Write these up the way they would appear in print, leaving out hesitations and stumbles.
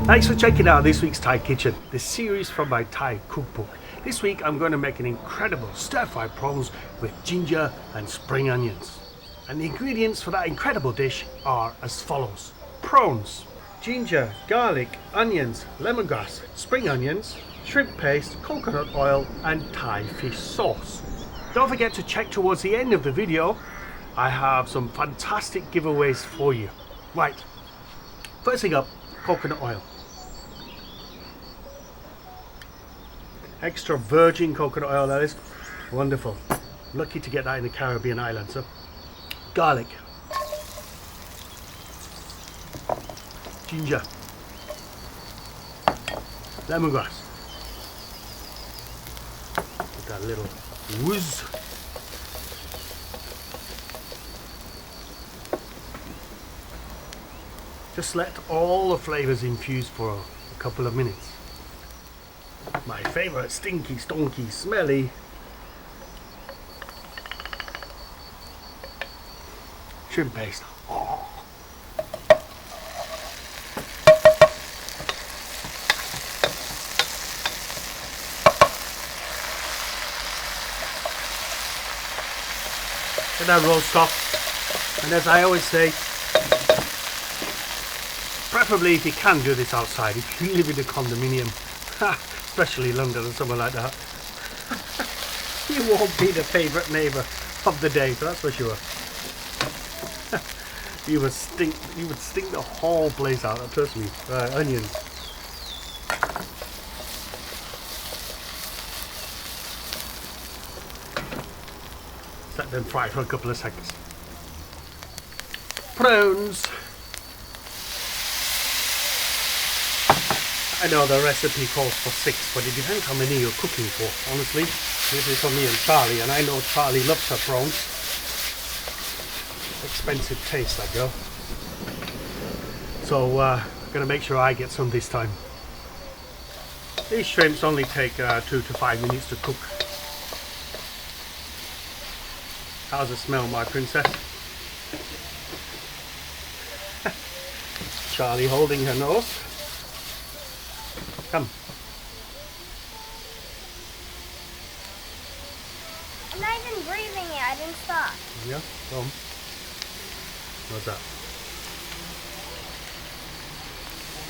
Thanks for checking out this week's Thai Kitchen, the series from my Thai cookbook. This week I'm going to make an incredible stir-fried prawns with ginger and spring onions. And the ingredients for that incredible dish are as follows. Prawns, ginger, garlic, onions, lemongrass, spring onions, shrimp paste, coconut oil and Thai fish sauce. Don't forget to check towards the end of the video. I have some fantastic giveaways for you. Right, first thing up, coconut oil. Extra virgin coconut oil, that is. Wonderful. Lucky to get that in the Caribbean islands. So, garlic, ginger, lemongrass. Get that little whiz. Just let all the flavors infuse for a couple of minutes. My favorite stinky, stonky, smelly shrimp paste. Oh. Get that roast off, and as I always say, preferably if you can do this outside, if you live in a condominium, especially London or somewhere like that, you won't be the favourite neighbour of the day, so that's for sure. You would stink the whole place out, trust me. Right, onions. Let them fry for a couple of seconds. Prawns. I know the recipe calls for 6, but it depends how many you're cooking for, honestly. This is for me and Charlie, and I know Charlie loves her prawns. Expensive taste, that girl. So, I'm going to make sure I get some this time. These shrimps only take 2 to 5 minutes to cook. How's it smell, my princess? Charlie holding her nose. Come. I'm not even breathing yet. I didn't stop. Yeah? Come. What's that?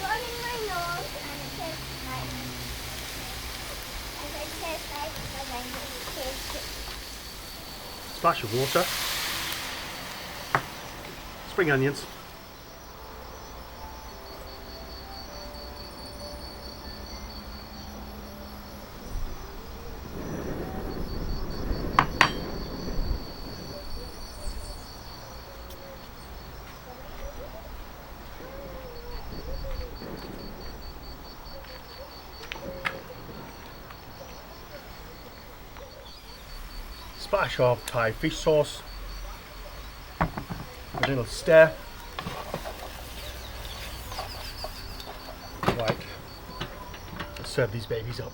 Running my nose and it tastes nice. And it tastes nice because I need to taste it. Splash of water. Spring onions. Splash of Thai fish sauce, a little stir. Right, let's serve these babies up.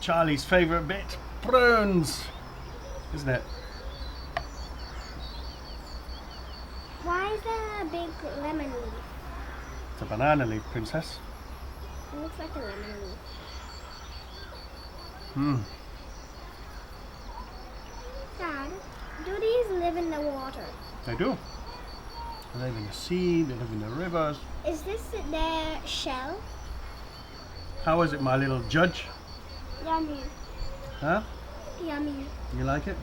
Charlie's favourite bit, prawns, isn't it? Why is there a big lemon leaf? It's a banana leaf, princess. It looks like a lemon leaf. Dad, do these live in the water? They do. They live in the sea, they live in the rivers. Is this their shell? How is it, my little judge? Yummy. Huh? Yummy. You like it?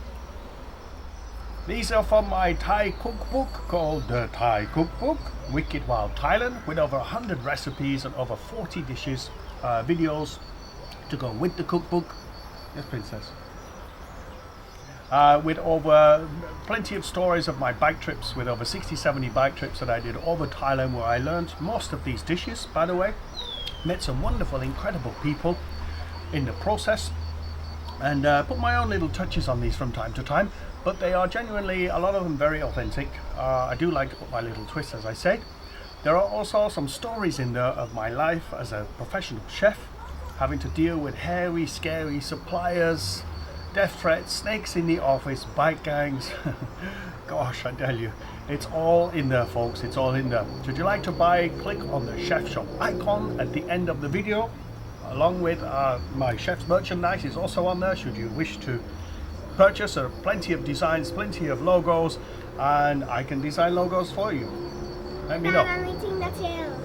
These are from my Thai cookbook called The Thai Cookbook, Wicked Wild Thailand, with over 100 recipes and over 40 dishes, videos to go with the cookbook. Yes, princess. With over plenty of stories of my bike trips, with over 60-70 bike trips that I did over Thailand, where I learned most of these dishes, by the way. Met some wonderful, incredible people in the process. and put my own little touches on these from time to time, but they are genuinely, a lot of them, very authentic. I do like to put my little twist, as I said. There are also some stories in there of my life as a professional chef, having to deal with hairy, scary suppliers, death threats, snakes in the office, bike gangs. Gosh, I tell you, it's all in there, folks. It's all in there. Should you like to buy, click on the chef shop icon at the end of the video, along with my chef's merchandise is also on there should you wish to purchase. Plenty of designs, plenty of logos, and I can design logos for you. Let me know. I'm eating the tail.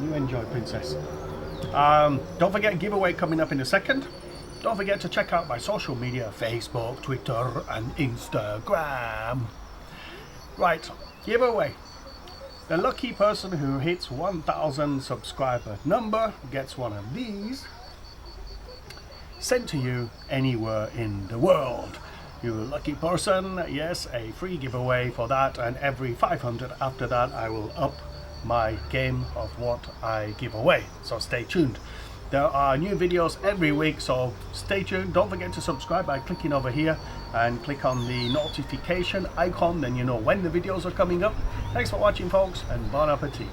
You enjoy, princess. Don't forget, giveaway coming up in a second. Don't forget to check out my social media, Facebook, Twitter and Instagram. Right, giveaway. The lucky person who hits 1,000 subscriber number gets one of these sent to you anywhere in the world. You lucky person, yes, a free giveaway for that, and every 500 after that I will up my game of what I give away, so stay tuned. There are new videos every week, so stay tuned. Don't forget to subscribe by clicking over here and click on the notification icon, then you know when the videos are coming up. Thanks for watching, folks, and bon appetit.